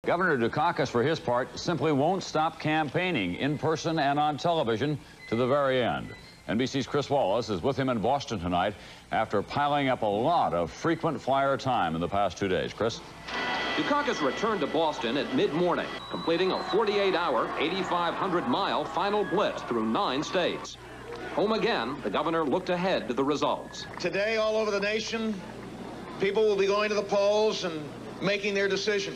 Governor Dukakis, for his part, simply won't stop campaigning in person and on television to the very end. NBC's Chris Wallace is with him in Boston tonight after piling up a lot of frequent flyer time in the past 2 days. Chris? Dukakis returned to Boston at mid-morning, completing a 48-hour, 8,500-mile final blitz through 9 states. Home again, the governor looked ahead to the results. Today, all over the nation, people will be going to the polls and making their decision.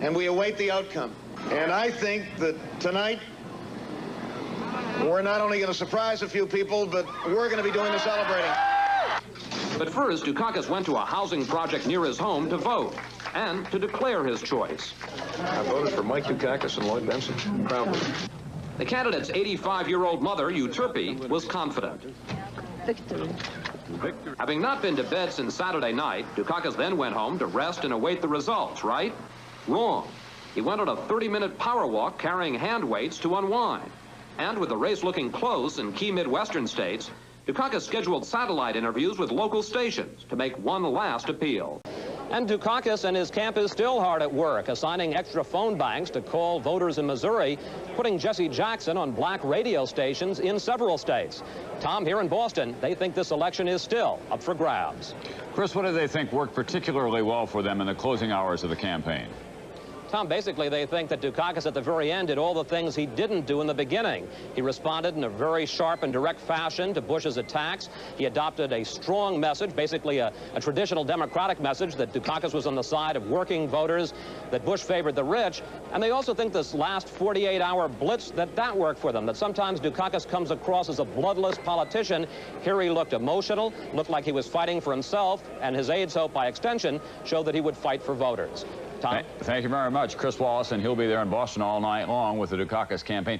And we await the outcome. And I think that tonight, we're not only going to surprise a few people, but we're going to be doing the celebrating. But first, Dukakis went to a housing project near his home to vote and to declare his choice. I voted for Mike Dukakis and Lloyd Benson. Proudly. The candidate's 85-year-old mother, Euterpe, was confident. Victory. Having not been to bed since Saturday night, Dukakis then went home to rest and await the results, right? Wrong. He went on a 30-minute power walk carrying hand weights to unwind. And with the race looking close in key Midwestern states, Dukakis scheduled satellite interviews with local stations to make one last appeal. And Dukakis and his camp is still hard at work, assigning extra phone banks to call voters in Missouri, putting Jesse Jackson on black radio stations in several states. Tom, here in Boston, they think this election is still up for grabs. Chris, what do they think worked particularly well for them in the closing hours of the campaign? Tom, basically they think that Dukakis at the very end did all the things he didn't do in the beginning. He responded in a very sharp and direct fashion to Bush's attacks. He adopted a strong message, basically a traditional Democratic message, that Dukakis was on the side of working voters, that Bush favored the rich. And they also think this last 48-hour blitz, that worked for them, that sometimes Dukakis comes across as a bloodless politician. Here he looked emotional, looked like he was fighting for himself, and his aides hope, by extension, showed that he would fight for voters. Tom? Thank you very much, Chris Wallace, and he'll be there in Boston all night long with the Dukakis campaign.